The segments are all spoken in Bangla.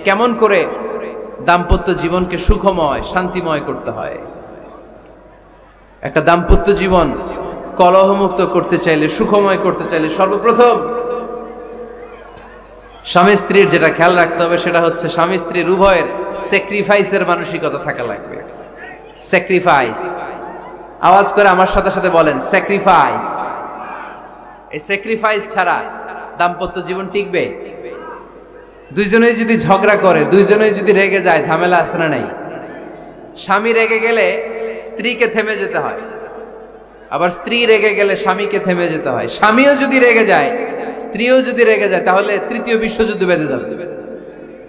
কেমন করে দাম্পত্য জীবনকে সুখময় শান্তিময় করতে হয়। একটা দাম্পত্য জীবন কলহমুক্ত করতে চাইলে, সুখময় করতে চাইলে সর্বপ্রথম স্বামী স্ত্রীর যেটা খেয়াল রাখতে হবে সেটা হচ্ছে স্বামী স্ত্রীর উভয়ের স্যাক্রিফাইসের মানসিকতা থাকা লাগবে। স্যাক্রিফাইস, আওয়াজ করে আমার সাথে সাথে বলেন স্যাক্রিফাইস। এই স্যাক্রিফাইস ছাড়া দাম্পত্য জীবন টিকবে? দুইজনেই যদি ঝগড়া করে, দুইজনেই যদি রেগে যায়, ঝামেলা আছে না নাই? স্বামী রেগে গেলে স্ত্রীকে থেমে যেতে হয়, আবার স্ত্রী রেগে গেলে স্বামীকে থেমে যেতে হয়। স্বামীও যদি রেগে যায়, স্ত্রীও যদি রেগে যায়, তাহলে তৃতীয় বিশ্বযুদ্ধ বেঁধে যাবে,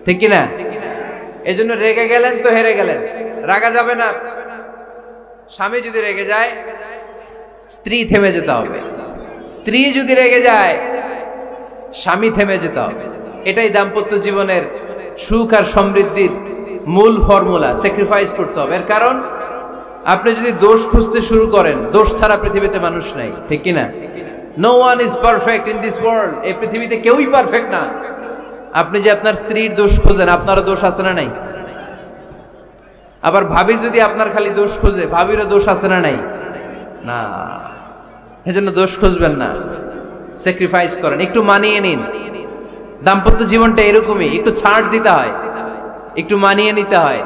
ঠিক কিনা? এই জন্য রেগে গেলেন তো হেরে গেলেন, রাগা যাবে না। স্বামী যদি রেগে যায়, স্ত্রী থেমে যেতে হবে। স্ত্রী যদি রেগে যায়, স্বামী থেমে যেতে হবে। এটাই দাম্পত্য জীবনের সুখ আর সমৃদ্ধির মূল ফর্মুলা। স্যাক্রিফাইস করতে হবে। এর কারণ, আপনি যদি দোষ খুঁজতে শুরু করেন, দোষ ছাড়া পৃথিবীতে মানুষ নাই, ঠিক কিনা? No one is perfect in this world. এই পৃথিবীতে কেউই পারফেক্ট না। আপনি যে আপনার স্ত্রীর দোষ খোঁজেন, আপনারও দোষ আছে না নাই? আবার ভাবি যদি আপনার খালি দোষ খোঁজে, ভাবিরও দোষ আছে না নাই? না, এজন্য দোষ খুঁজবেন না, স্যাক্রিফাইস করেন, একটু মানিয়ে নিন। দাম্পত্য জীবনটা এরকমই, একটু ছাড় দিতে হয়, একটু মানিয়ে নিতে হয়।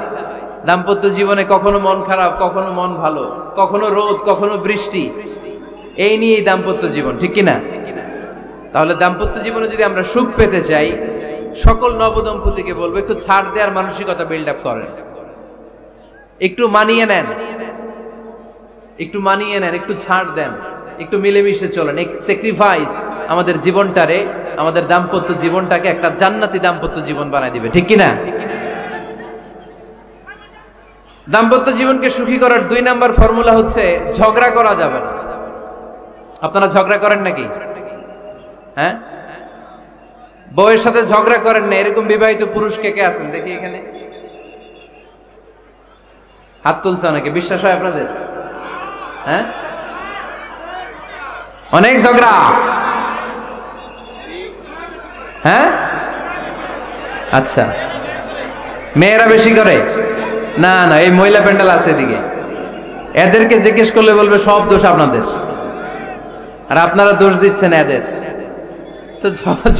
দাম্পত্য জীবনে কখনো মন খারাপ, কখনো মন ভালো, কখনো রোদ, কখনো বৃষ্টি, এই নিয়েই দাম্পত্য জীবন, ঠিক কিনা? তাহলে দাম্পত্য জীবনে যদি আমরা সুখ পেতে চাই, সকল নবদম্পতিকে বলবো একটু ছাড় দেওয়ার মানসিকতা বিল্ড আপ করেন। একটু মানিয়ে নেন, একটু মানিয়ে নেন, একটু ছাড় দেন, একটু মিলেমিশে চলেন। এক স্যাক্রিফাইস আমাদের জীবনটারে, আমাদের দাম্পত্য জীবনটাকে একটা জান্নাতি দাম্পত্য জীবন বানায় দিবে, ঠিক কিনা? দাম্পত্য জীবনকে সুখী করার 2 নাম্বার ফর্মুলা হচ্ছে ঝগড়া করা যাবে না। আপনারা ঝগড়া করেন নাকি? হ্যাঁ, বউয়ের সাথে ঝগড়া করেন না এরকম বিবাহিত পুরুষ কে কে আছেন দেখি এখানে? হাত তুলছে অনেকে। বিশ্বাস হয় আপনাদের? হ্যাঁ, অনেক ঝগড়া। হ্যাঁ, আচ্ছা, মেয়েরা বেশি করে? না না, এই মহিলা প্যান্ডেল আছে এদিকে, এদেরকে জিজ্ঞেস করলে বলবে সব দোষ আপনাদের, আর আপনারা দোষ দিচ্ছেন এদের। তো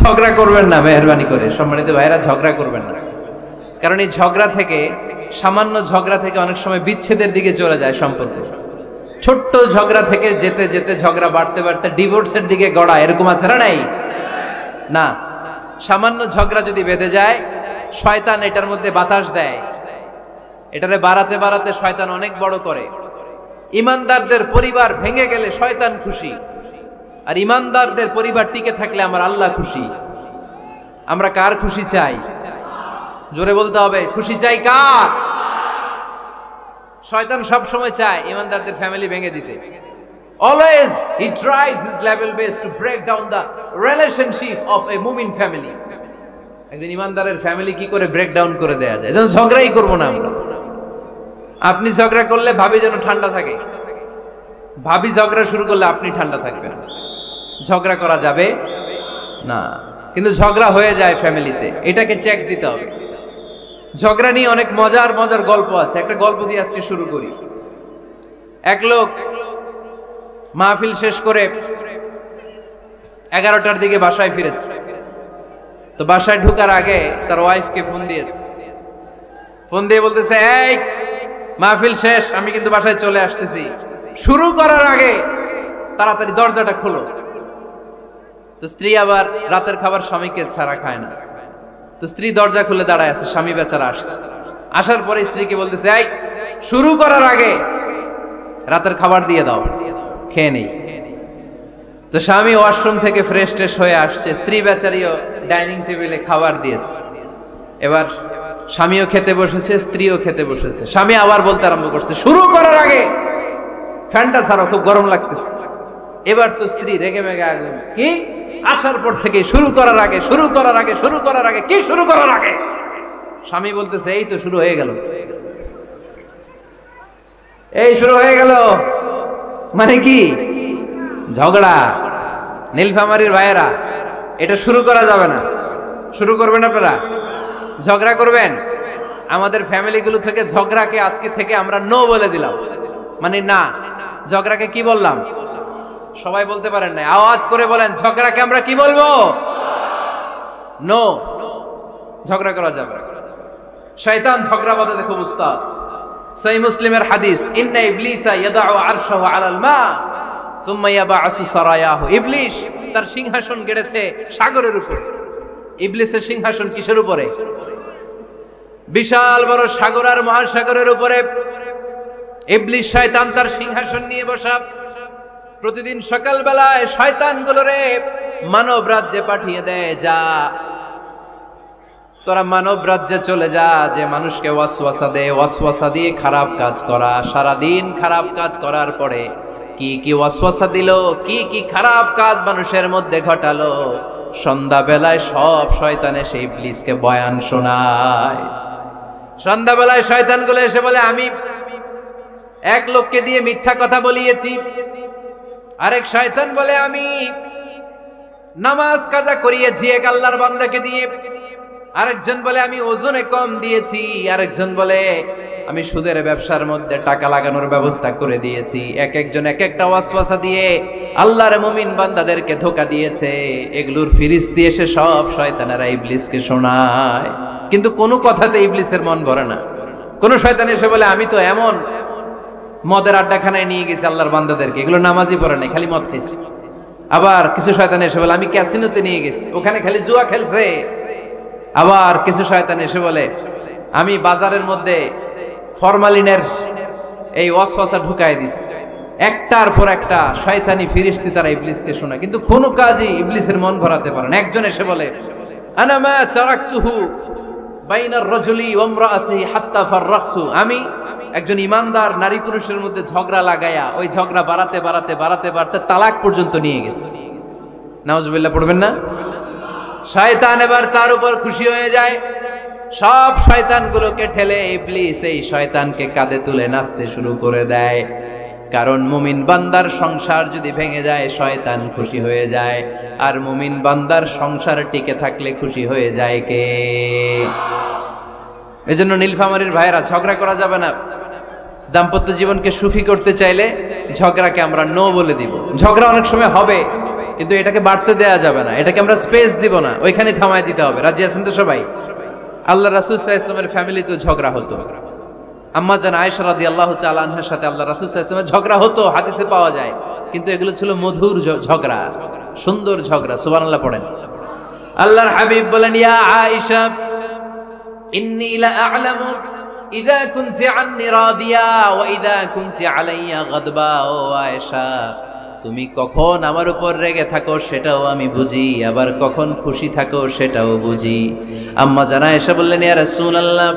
ঝগড়া করবেন না মেহরবানি করে, সম্মানিত ভাইরা, ঝগড়া করবেন না। কারণ এই ঝগড়া থেকে, সামান্য ঝগড়া থেকে অনেক সময় বিচ্ছেদের দিকে চলে যায় সম্পর্ক। ছোট্ট ঝগড়া থেকে যেতে যেতে ঝগড়া বাড়তে বাড়তে ডিভোর্সের দিকে গড়া, এরকম আছে না নাই? না, সামান্য ঝগড়া যদি বেঁধে যায়, শয়তান এটার মধ্যে বাতাস দেয়, এটারে বাড়াতে বাড়াতে শয়তান অনেক বড় করে। ইমানদারদের পরিবার ভেঙে গেলে শয়তান খুশি, আর ইমানদারদের পরিবার টিকে থাকলে আমার আল্লাহ খুশি। আমরা কার খুশি চাই? জোরে বলতে হবে, খুশি চাই কার? শয়তান সব সময় চায় ইমানদারদের ফ্যামিলি ভেঙে দিতে। Always he tries his level best to break down the relationship of a mu'min family. একজন ইমানদারের ফ্যামিলি কি করে ব্রেক ডাউন করে দেয়া যায়? যেন ঝগড়াই করবো না আমরা। আপনি ঝগড়া করলে ভাবি যেন ঠান্ডা থাকে, ভাবি ঝগড়া শুরু করলে আপনি ঠান্ডা থাকবেন। ঝগড়া করা যাবে না, কিন্তু ঝগড়া হয়ে যায় ফ্যামিলিতে, এটাকে চেক দিতে হবে। ঝগড়া নিয়ে অনেক মজার মজার গল্প আছে। একটা গল্প দিয়ে আজকে শুরু করি। এক লোক মাহফিল শেষ করে 11টার দিকে বাসায় ফিরেছে। তো বাসায় ঢোকার আগে তার ওয়াইফকে ফোন দিয়েছে। ফোন দিয়ে বলতেছে, এই মাহফিল শেষ, আমি কিন্তু বাসায় চলে আসতেছি, শুরু করার আগে তাড়াতাড়ি দরজাটা খোলো। তো স্ত্রী আবার রাতের খাবার স্বামীকে ছাড়া খায় না। তো স্ত্রী দরজা খুলে দাঁড়ায় আছে, স্বামী বেচারা আসছে। আসার পরে স্ত্রীকে বলতেছে, এই শুরু করার আগে রাতের খাবার দিয়ে দাও, খেয়ে নেই। তো স্বামী ওয়াশরুম থেকে ফ্রেশ ট্রেশ হয়ে আসছে, স্ত্রী বেচারিও ডাইনিং টেবিলে খাবার দিয়েছে। এবার স্বামীও খেতে বসেছে, স্ত্রীও খেতে বসেছে। স্বামী আবার বলতে আরম্ভ করছে, শুরু করার আগে ফ্যানটা ছাড়ো, খুব গরম লাগতেছে। এবার তো স্ত্রী রেগে মেগে আগুন, কি আসার পর থেকে শুরু করার আগে, শুরু করার আগে, শুরু করার আগে, কি শুরু করার আগে? স্বামী বলতেছে, এই তো শুরু হয়ে গেল, এই শুরু হয়ে গেল। মানে কি? ঝগড়া। নীলফামারীর ভাইয়েরা, এটা শুরু করা যাবে না। শুরু করবেন আপনারা? ঝগড়া করবেন? আমাদের ফ্যামিলিগুলো থেকে ঝগড়াকে আজকে থেকে আমরা নো বলে দিলাম, মানে না। ঝগড়াকে কি বললাম? সবাই বলতে পারেন না, আওয়াজ করে বলেন, ঝগড়াকে আমরা কি বলবো? নো। ঝগড়া করা যাবে না। শয়তান ঝগড়া বাঁধাতে খুব উস্তাদ। সহিহ মুসলিমের হাদিস, ইন্না ইবলিসা ইয়াদাউ আরশাহু আলাল মা সুম্মা ইয়াবআসু সারায়াহু। ইবলিস তার সিংহাসন গেড়েছে সাগরের উপরে। ইবলিসের সিংহাসন কিসের উপরে? বিশাল বড় সাগর আর মহাসাগরের উপরে ইবলিস শয়তান তার সিংহাসন নিয়ে বসা। প্রতিদিন সকালবেলায় শয়তানগুলোরে মানব রাজ্যে পাঠিয়ে দেয়, যা তোরা মানব রাজ্যে চলে যা, যে মানুষকে ওয়াসওয়াসা দেয়, ওয়াসওয়াসা দিয়ে খারাপ কাজ করা। সারাদিন খারাপ কাজ করার পরে কি কি ওয়াসওয়াসা দিল, কি কি খারাপ কাজ মানুষের মধ্যে ঘটালো, সন্ধ্যাবেলায় সব শয়তান এসে ইবলিসকে বয়ান শোনায়। সন্ধ্যাবেলায় শয়তানগুলো এসে বলে, আমি এক লোককে দিয়ে মিথ্যা কথা বলিয়েছি। আরেক শয়তান বলে, আমি নামাজ কাজা করিয়েছি এক আল্লাহর বান্দাকে দিয়ে। আরেকজন বলে, আমি ওজনে কম দিয়েছি। আরেকজন বলে, আমি সুদের ব্যবসার মধ্যে টাকা লাগানোর ব্যবস্থা করে দিয়েছি। এক একজন এক একটা ওয়াসওয়াসা দিয়ে আল্লাহর মুমিন বান্দাদেরকে ধোঁকা দিয়েছে। এগুলোর ফিরিস্তি এসে সব শয়তানেরা ইবলিসকে শোনায়, কিন্তু কোনো কথাতে ইবলিসের মন ভরে না। কোন শয়তান এসে বলে, আমি তো এমন মদের আড্ডাখানায় নিয়ে গেছি আল্লাহর বান্দাদেরকে, এগুলো নামাজই পড়ে নাই, খালি মদ খাইছে। আবার কিছু শয়তান এসে বলে, আমি ক্যাসিনোতে নিয়ে গেছি, ওখানে খালি জুয়া খেলছে। আবার কিছু শয়তান এসে বলে, আমি বাজারের মধ্যে ফরমালিনের এই ওয়াসওয়াসা ঢুকায় দিছি। একটার পর একটা শয়তানি ফিরিস্তি তারা ইবলিসকে শোনায়, কিন্তু কোনো কাজই ইবলিসের মন ভরাতে পারে না। একজন এসে বলে, আনা মা তারাকতুহু বাইনার রাজুলি ওয়া ইমরাআতিহি হাত্তা ফাররাখতু। আমি একজন ইমানদার নারী পুরুষের মধ্যে ঝগড়া লাগায়া ওই ঝগড়া বাড়াতে বাড়াতে বাড়াতে বাড়াতে তালাক পর্যন্ত নিয়ে গেছি। নাউজুবিল্লাহ পড়বেন না? শয়তান এবার তার উপর খুশি হয়ে যায়। সব শয়তানগুলোকে ঠেলে ইবলিস এই শয়তানকে কাঁধে তুলে নাচতে শুরু করে দেয়। কারণ মুমিন বান্দার সংসার যদি ভেঙে যায় শয়তান খুশি হয়ে যায়, আর মুমিন বান্দার সংসার টিকে থাকলে খুশি হয়ে যায় কে? এজন্য নীলফামারীর ভাইরা, ঝগড়া করা যাবে না। দাম্পত্য জীবনকে সুখী করতে চাইলে ঝগড়াকে আমরা নো বলে দিব। ঝগড়া অনেক সময় হবে, কিন্তু এটাকে বাড়তে দেয়া যাবে না, এটাকে আমরা স্পেস দিব না, ওইখানে থামায় দিতে হবে। রাজি আছেন তো সবাই? আল্লাহ রাসূল সাল্লাল্লাহু আলাইহি ওয়াসাল্লামের ফ্যামিলিতে ঝগড়া হতো। আম্মা জান আয়েশা রাদিয়াল্লাহু তাআলা আনহার সাথে আল্লাহ রাসূল সাল্লাল্লাহু আলাইহি ওয়াসাল্লামের ঝগড়া হতো, হাদিসে পাওয়া যায়। কিন্তু এগুলো ছিল মধুর ঝগড়া, সুন্দর ঝগড়া। সুবহানাল্লাহ পড়েন। আল্লাহর হাবিব বলেন, ইয়া আয়েশা ইন্নী লা আ'লামু ইযা কুনতি আন্নী রাদিয়া ওয়া ইযা কুনতি আলাইয়া গাদবা। ও আয়েশা, তুমি কখন আমার উপর রেগে থাকো সেটাও আমি বুঝি, আবার কখন খুশি থাকো সেটাও বুঝি। আম্মা জান আয়েশা বললেন, ইয়া রাসূলুল্লাহ,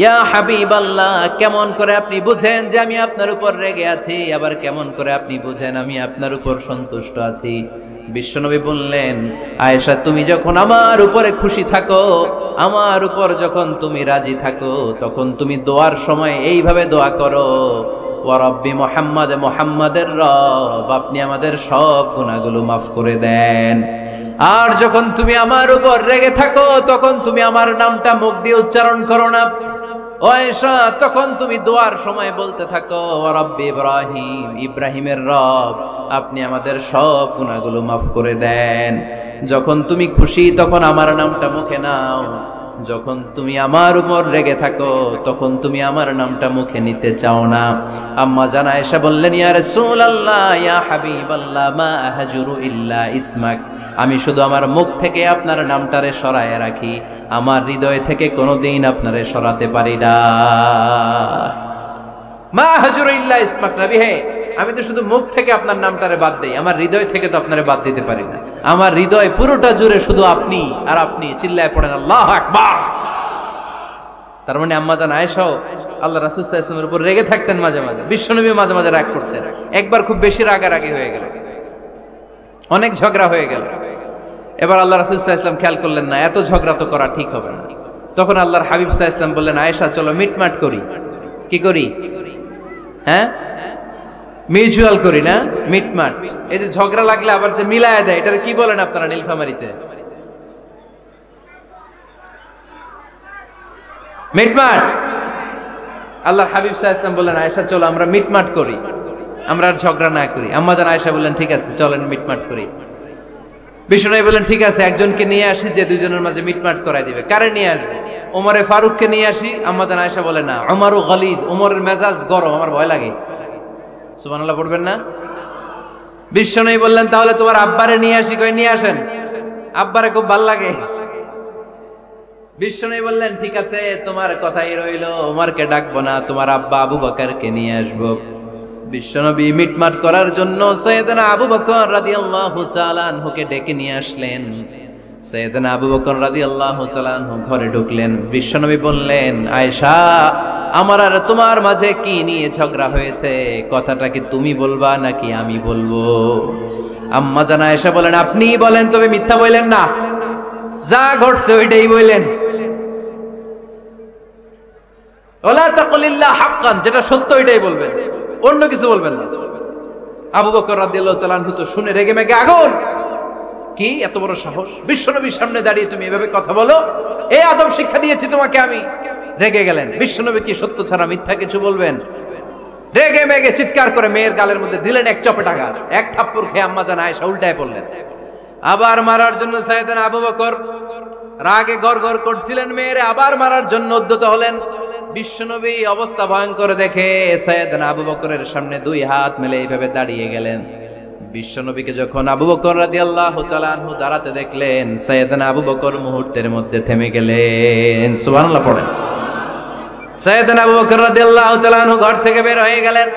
ইয়া হাবিবাল্লাহ, কেমন করে আপনি বুঝেন যে আমি আপনার উপর রেগে আছি, আবার কেমন করে আপনি বুঝেন আমি আপনার উপর সন্তুষ্ট আছি? বিশ্বনবী বললেন, আয়েশা, তুমি যখন আমার উপরে খুশি থাকো, আমার উপর যখন তুমি রাজি থাকো, তখন তুমি দোয়ার সময় এইভাবে দোয়া করো, ওয়া রাব্বি মুহাম্মাদ, মুহাম্মাদের রব, আপনি আমাদের সব গুনাহগুলো মাফ করে দেন। আর যখন তুমি আমার উপর রেগে থাকো, তখন তুমি আমার নামটা মুখ দিয়ে উচ্চারণ করো না। ও আয়েশা, তখন তুমি দোয়ার সময় বলতে থাকো, ওয়া রাব্বি ইব্রাহিম, ইব্রাহিমের রব, আপনি আমাদের সব গুনাহগুলো মাফ করে দেন। যখন তুমি খুশি তখন আমার নামটা মুখে নাও, যখন তুমি আমার উপর রেগে থাকো তখন তুমি আমার নামটা মুখে নিতে চাও না। আম্মা জান আয়েশা বললেন, ইয়া রাসূলুল্লাহ, ইয়া হাবিবাল্লাহ, মা আহজুরু ইল্লা ইসমাক, আমি শুধু আমার মুখ থেকে আপনার নামটারে সরায় রাখি, আমার হৃদয় থেকে কোনোদিন আপনারে সরাতে পারি না। মা আহজুরু ইল্লা ইসমাক, নবী হে, আমি তো শুধু মুখ থেকে আপনার নামটারে বাদ দেই, আমার হৃদয় থেকে তো আপনারে বাদ দিতে পারি না। আমার হৃদয় পুরোটা জুড়ে শুধু আপনি আর আপনি। চিল্লায় পড়েন আল্লাহু আকবার। তার মানে আম্মা জান আয়েশাও আল্লাহ রাসূল সাল্লাল্লাহু আলাইহি ওয়াসাল্লামের উপর রেগে থাকতেন মাঝে মাঝে, বিশ্বনবী মাঝে মাঝে রাগ করতেন। একবার খুব বেশি রাগারাগি হয়ে গেল, অনেক ঝগড়া হয়ে গেল। এবার আল্লাহ রাসূল সাল্লাল্লাহু আলাইহি ওয়াসাল্লাম খেয়াল করলেন না, এত ঝগড়া তো করা ঠিক হবে না। তখন আল্লাহর হাবিব সাল্লাল্লাহু আলাইহি ওয়াসাল্লাম বললেন, আয়েশা, চলো মিটমাট করি। কি করি? হ্যাঁ, মিউচুয়াল করি না, মিটমাট। এই যে ঝগড়া লাগলে আবার যে মিলায় দেয়, এটার কি বলেন আপনারা নীলফামারীতে? মিটমাট। আল্লাহর হাবিব সাল্লাল্লাহু আলাইহি ওয়াসাল্লাম বললেন, আয়েশা চলো আমরা মিটমাট করি, আমরা আর ঝগড়া না করি। আম্মা জান আয়েশা বললেন, ঠিক আছে চলেন মিটমাট করি। বিষ্ণু বললেন, ঠিক আছে একজনকে নিয়ে আসি যে দুইজনের মাঝে মিটমাট করাই দিবে। কারে নিয়ে আসবো? ওমরে ফারুককে নিয়ে আসি। আম্মা জান আয়েশা বলে, না, ওমরু গলিদ, ওমরের মেজাজ গরম, আমার ভয় লাগে। সুবহানাল্লাহ পড়বেন না? বিষ্ণু বললেন, তাহলে তোমার আব্বারে নিয়ে আসি। কই নিয়ে আসেন, আব্বারে খুব ভাল লাগে। বিষ্ণু বললেন, ঠিক আছে তোমার কথাই রইলো, ওমরকে ডাকবো না, তোমার আব্বা আবু বকরকে নিয়ে আসবো। বিশ্বনবী মিটমাট করার জন্য সাইয়েদনা আবু বকর রাদিয়াল্লাহু তাআলা আনহুকে ডেকে নিয়ে আসলেন। সাইয়েদনা আবু বকর রাদিয়াল্লাহু তাআলা আনহু ঘরে ঢুকলেন। বিশ্বনবী বললেন, আয়েশা আমার আর তোমার মাঝে কি নিয়ে ঝগড়া হয়েছে? কথাটা কি তুমি বলবা নাকি আমি বলবো? আম্মা জান আয়েশা বলেন, আপনিই বলেন, তবে মিথ্যা বললেন না, যা ঘটছে ওইটাই বললেন। ওয়ালা তাকুলিল্লা হাক্কান, যেটা সত্য ওইটাই বলবেন, অন্য কিছু বলবেন না। আবু বকর রাদিয়াল্লাহু তাআলা আনহু তো শুনে রেগে মেগে আগুন। কি এত বড় সাহস, বিশ্বনবীর সামনে দাঁড়িয়ে তুমি এভাবে কথা বলো? এই আদব শিক্ষা দিয়েছি তোমাকে আমি। রেগে গেলেন। বিশ্বনবী কি সত্য ছাড়া মিথ্যা কিছু বলবেন? রেগে মেগে চিৎকার করে মেয়ের গালের মধ্যে দিলেন এক চপেটাঘা। এক থাপ্পড় খেয়ে আম্মা জান আয়েশা উল্টায় পড়লেন। আবার মারার জন্য সাইয়েদনা আবু বকর রাগে গড়গড় করছিলেন, মেয়েরে আবার মারার জন্য উদ্যত হলেন। বিশ্বনবী অবস্থা ভয়ঙ্কর দেখে সাইয়েদনা আবু বকরের সামনে দুই হাত মেলে এইভাবে দাঁড়িয়ে গেলেন। বিশ্বনবীকে যখন আবু বকর রাদিয়াল্লাহু তাআলা আনহু দাঁড়াতে দেখলেন, সাইয়েদনা আবু বকর মুহূর্তের মধ্যে থেমে গেলেন। সুবহানাল্লাহ পড়েন। সাইয়েদনা আবু বকর রাদিয়াল্লাহু তাআলা আনহু ঘর থেকে বের হয়ে গেলেন।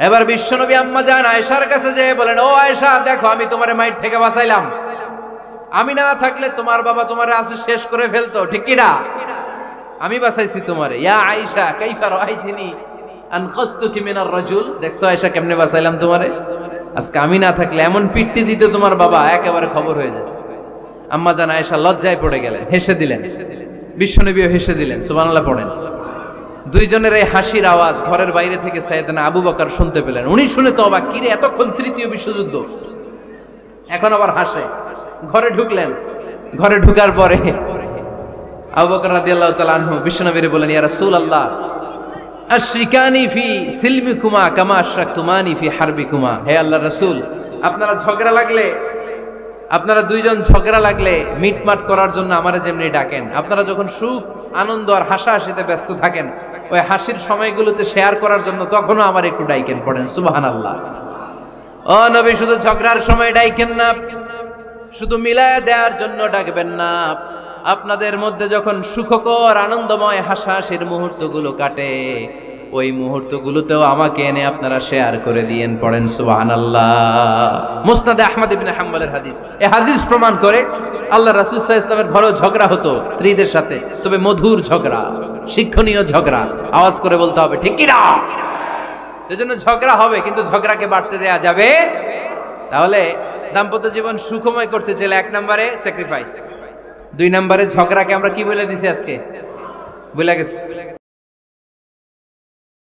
এবার বিশ্বনবী আম্মা জান আয়েশার কাছে যেয়ে বলেন, ও আয়েশা দেখো, আমি তোমারে মাইর থেকে বাঁচাইলাম। আমি না থাকলে তোমার বাবা তোমারে আসে শেষ করে ফেলতো, ঠিক কি না? আমি বাঁচাইছি তোমারে। ইয়া আয়েশা কাইফা রাআইতিনি আনখাসতুকি মিনার রাজুল, দেখছো আয়েশা কেমনে বাঁচাইলাম তোমারে? আজকে আমি না থাকলে এমন পিট্টি দিতে তোমার বাবা, একেবারে খবর হয়ে যায়। আম্মা জান আয়েশা লজ্জায় পড়ে গেলেন, হেসে দিলেন। বিশ্বনবীও হেসে দিলেন। সুবহানাল্লাহ পড়েন। দুইজনের এই হাসির আওয়াজ ঘরের বাইরে থেকে সাইয়েদনা আবু বকর শুনতে পেলেন। উনি শুনে তো অবাক, কিরে এতক্ষণ তৃতীয় বিশ্বযুদ্ধ, এখন আবার হাসে। ঘরে ঢুকলেন। ঘরে ঢুকার পরে আবু বকর রাদিয়াল্লাহু তাআলা আনহু বিশ্বনবীরে বলেন, ইয়া রাসূলুল্লাহ আশরিকানি ফি সিলমিকুমা কামা আশরাকতুমানি ফি হারবিকুমা। হে আল্লাহর রাসূল, আপনারা দুইজন ঝগড়া লাগলে মিটমাট করার জন্য আমারে যেমনি ডাকেন, আপনারা যখন সুখ আনন্দ আর হাসাহাসিতে ব্যস্ত থাকেন, ওই হাসির সময়গুলোতে শেয়ার করার জন্য তখনও আমার একটু ডাইকেন। পড়েন সুবহানাল্লাহ। ও নবী, শুধু ঝগড়ার সময় ডাইকেন না, শুধু মিলায়া দেওয়ার জন্য ডাকবেন না। আপনাদের মধ্যে যখন সুখকর আনন্দময় হাসাহাসির মুহূর্তগুলো কাটে, ওই মুহূর্তগুলোতেও আমাকে এনে আপনারা শেয়ার করে দিয়েন। পড়েন সুবহানাল্লাহ। মুসনাদে আহমদ ইবনে হাম্বলের হাদিস। এই হাদিস প্রমাণ করে আল্লাহ রাসূল সাল্লাল্লাহু আলাইহি ওয়াসাল্লামের ঘরেও ঝগড়া হতো স্ত্রীদের সাথে, তবে মধুর ঝগড়া, শিক্ষণীয় ঝগড়া। আওয়াজ করে বলতে হবে, ঠিক কি না? এজন্য ঝগড়া হবে, কিন্তু ঝগড়াকে বাড়তে দেয়া যাবে। তাহলে দাম্পত্য জীবন সুখময় করতে চাইলে 1 নম্বরে স্যাক্রিফাইস, 2 নম্বরে ঝগড়াকে আমরা কি বলে দিছি আজকে? বলে গেছি।